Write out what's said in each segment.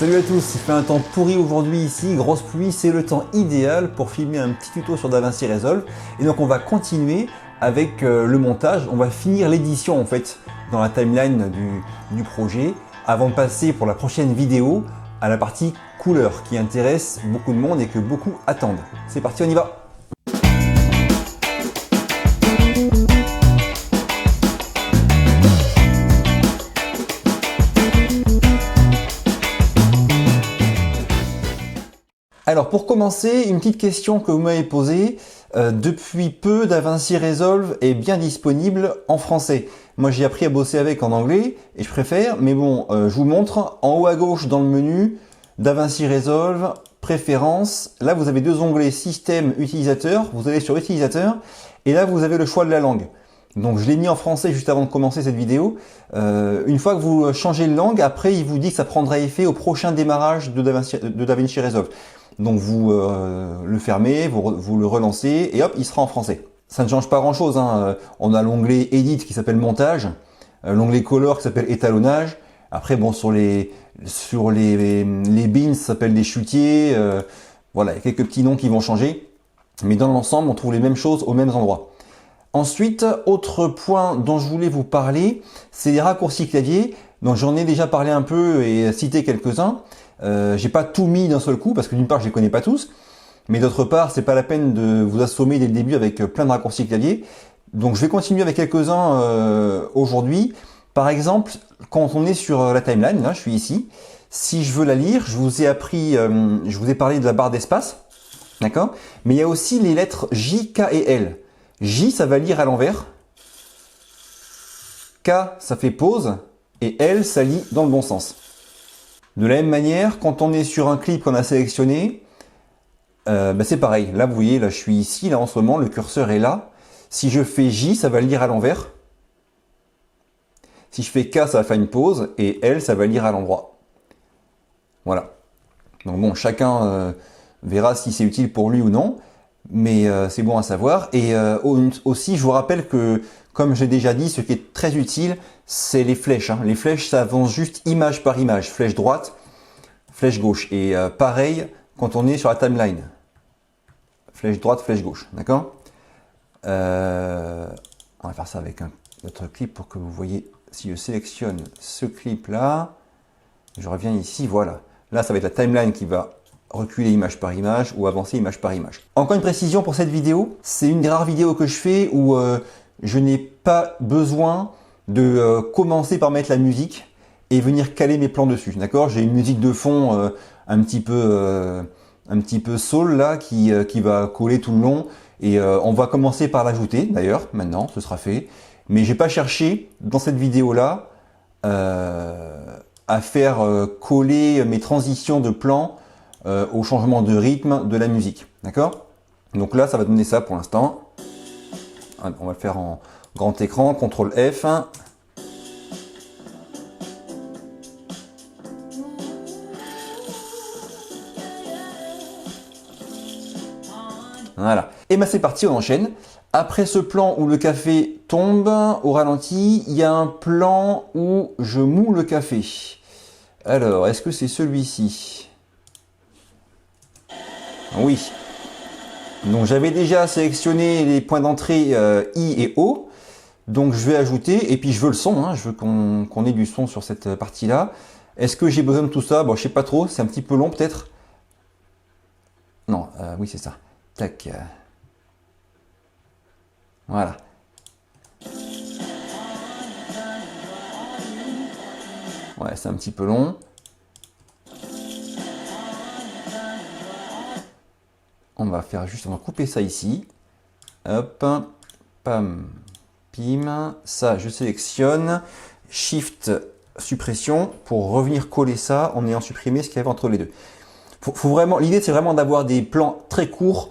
Salut à tous, il fait un temps pourri aujourd'hui ici, grosse pluie, c'est le temps idéal pour filmer un petit tuto sur DaVinci Resolve. Et donc on va continuer avec le montage, on va finir l'édition en fait dans la timeline du projet avant de passer pour la prochaine vidéo à la partie couleur qui intéresse beaucoup de monde et que beaucoup attendent. C'est parti, on y va! Alors pour commencer, une petite question que vous m'avez posée. Depuis peu, DaVinci Resolve est bien disponible en français. Moi j'ai appris à bosser avec en anglais et je préfère, mais bon, je vous montre en haut à gauche dans le menu, DaVinci Resolve, préférences. Là vous avez deux onglets, système, utilisateur. Vous allez sur utilisateur et là vous avez le choix de la langue. Donc je l'ai mis en français juste avant de commencer cette vidéo. Une fois que vous changez de langue, après il vous dit que ça prendra effet au prochain démarrage de DaVinci Resolve. Donc vous le fermez, vous le relancez et hop, il sera en français. Ça ne change pas grand chose, hein. On a l'onglet Edit qui s'appelle Montage, l'onglet Color qui s'appelle Étalonnage. Après bon, sur les bins ça s'appelle des chutiers. Voilà, il y a quelques petits noms qui vont changer. Mais dans l'ensemble, on trouve les mêmes choses aux mêmes endroits. Ensuite, autre point dont je voulais vous parler, c'est les raccourcis clavier. Donc j'en ai déjà parlé un peu et cité quelques-uns. J'ai pas tout mis d'un seul coup parce que d'une part je les connais pas tous, mais d'autre part c'est pas la peine de vous assommer dès le début avec plein de raccourcis clavier. Donc je vais continuer avec quelques-uns aujourd'hui. Par exemple, quand on est sur la timeline, là je suis ici, si je veux la lire, je vous ai parlé de la barre d'espace, d'accord? Mais il y a aussi les lettres J, K et L. J ça va lire à l'envers, K ça fait pause et L ça lit dans le bon sens. De la même manière, quand on est sur un clip qu'on a sélectionné, c'est pareil. Là, vous voyez, là, je suis ici, là, en ce moment, le curseur est là. Si je fais J, ça va le lire à l'envers. Si je fais K, ça va faire une pause. Et L, ça va lire à l'endroit. Voilà. Donc bon, chacun verra si c'est utile pour lui ou non. Mais c'est bon à savoir. Et aussi, je vous rappelle que, comme j'ai déjà dit, ce qui est très utile, c'est les flèches. Hein. Les flèches, ça avance juste image par image. Flèche droite, flèche gauche. Et pareil, quand on est sur la timeline. Flèche droite, flèche gauche. D'accord? On va faire ça avec notre clip pour que vous voyez. Si je sélectionne ce clip-là, je reviens ici, voilà. Là, ça va être la timeline qui va reculer image par image ou avancer image par image. Encore une précision pour cette vidéo, c'est une des rares vidéos que je fais où je n'ai pas besoin de commencer par mettre la musique et venir caler mes plans dessus. D'accord? J'ai une musique de fond un petit peu soul là qui va coller tout le long et on va commencer par l'ajouter d'ailleurs maintenant, ce sera fait. Mais j'ai pas cherché dans cette vidéo là à faire coller mes transitions de plans au changement de rythme de la musique. D'accord? Donc là, ça va donner ça pour l'instant. On va le faire en grand écran, CTRL F. Voilà. Et ben c'est parti, on enchaîne. Après ce plan où le café tombe au ralenti, il y a un plan où je moue le café. Alors, est-ce que c'est celui-ci? Oui. Donc j'avais déjà sélectionné les points d'entrée I et O. Donc je vais ajouter, et puis je veux le son, hein, je veux qu'on ait du son sur cette partie-là. Est-ce que j'ai besoin de tout ça? Bon, je sais pas trop, c'est un petit peu long peut-être. Non, oui c'est ça. Tac. Voilà. Ouais, c'est un petit peu long. On va faire juste, on va couper ça ici. Hop, pam, pim. Ça, je sélectionne. Shift, suppression pour revenir coller ça en ayant supprimé ce qu'il y avait entre les deux. Faut vraiment, l'idée c'est vraiment d'avoir des plans très courts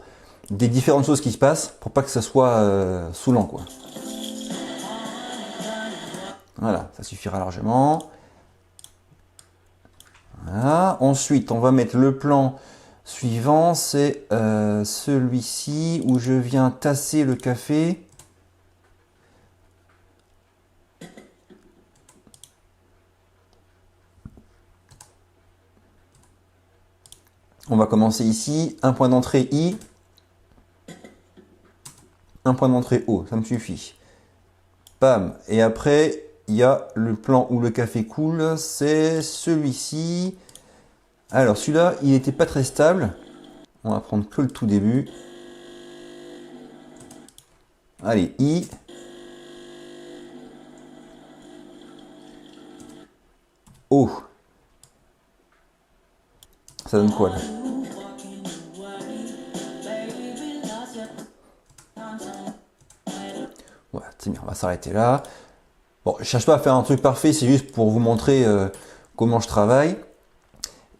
des différentes choses qui se passent pour pas que ça soit saoulant quoi. Voilà, ça suffira largement. Voilà. Ensuite, on va mettre le plan suivant, c'est celui-ci où je viens tasser le café. On va commencer ici, un point d'entrée I, un point d'entrée O, ça me suffit. Bam, et après, il y a le plan où le café coule, c'est celui-ci. Alors celui-là, il n'était pas très stable. On va prendre que le tout début. Allez, I. O. Ça donne quoi là? Voilà, c'est bien, on va s'arrêter là. Bon, je cherche pas à faire un truc parfait, c'est juste pour vous montrer comment je travaille.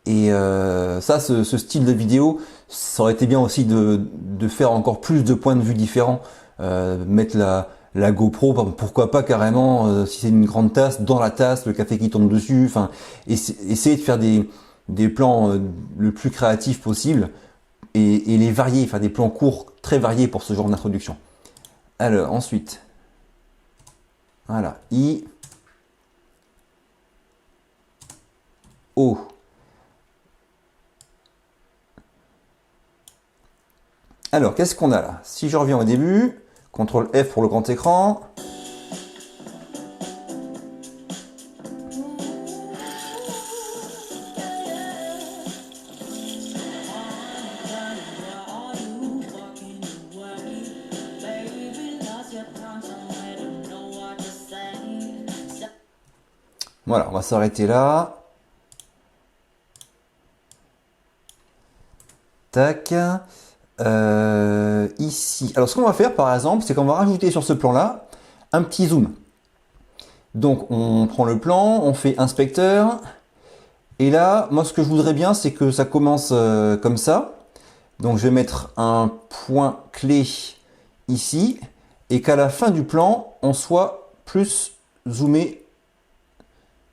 Et ça, ce style de vidéo, ça aurait été bien aussi de faire encore plus de points de vue différents. Mettre la GoPro, pourquoi pas carrément, si c'est une grande tasse, dans la tasse, le café qui tombe dessus. Enfin, essayer de faire des plans le plus créatifs possible et les varier, faire des plans courts, très variés pour ce genre d'introduction. Alors, ensuite, voilà, I, O. Alors, qu'est-ce qu'on a là? Si je reviens au début, CTRL F pour le grand écran. Voilà, on va s'arrêter là. Tac. Ici. Alors ce qu'on va faire par exemple, c'est qu'on va rajouter sur ce plan-là un petit zoom. Donc on prend le plan, on fait inspecteur. Et là, moi ce que je voudrais bien, c'est que ça commence comme ça. Donc je vais mettre un point clé ici. Et qu'à la fin du plan, on soit plus zoomé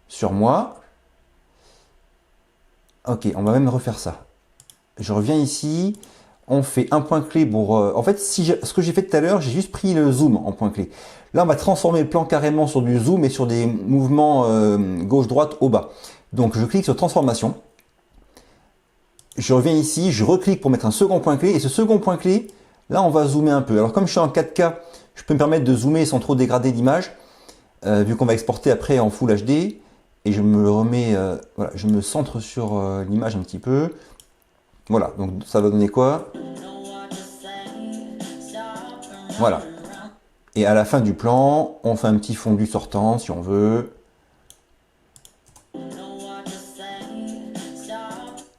sur moi. Ok, on va même refaire ça. Je reviens ici. On fait un point clé pour... en fait, ce que j'ai fait tout à l'heure, j'ai juste pris le zoom en point clé. Là, on va transformer le plan carrément sur du zoom et sur des mouvements gauche-droite au bas. Donc, je clique sur transformation. Je reviens ici, je reclique pour mettre un second point clé. Et ce second point clé, là, on va zoomer un peu. Alors, comme je suis en 4K, je peux me permettre de zoomer sans trop dégrader l'image, vu qu'on va exporter après en Full HD. Et je me remets... voilà, je me centre sur l'image un petit peu. Voilà, donc ça va donner quoi? Voilà. Et à la fin du plan, on fait un petit fondu sortant si on veut.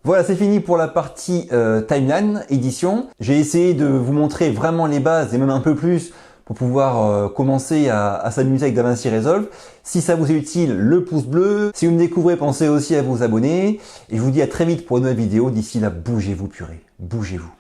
Voilà, c'est fini pour la partie timeline, édition. J'ai essayé de vous montrer vraiment les bases et même un peu plus pour pouvoir commencer à s'amuser avec DaVinci Resolve. Si ça vous est utile, le pouce bleu. Si vous me découvrez, pensez aussi à vous abonner. Et je vous dis à très vite pour une nouvelle vidéo. D'ici là, bougez-vous purée, bougez-vous.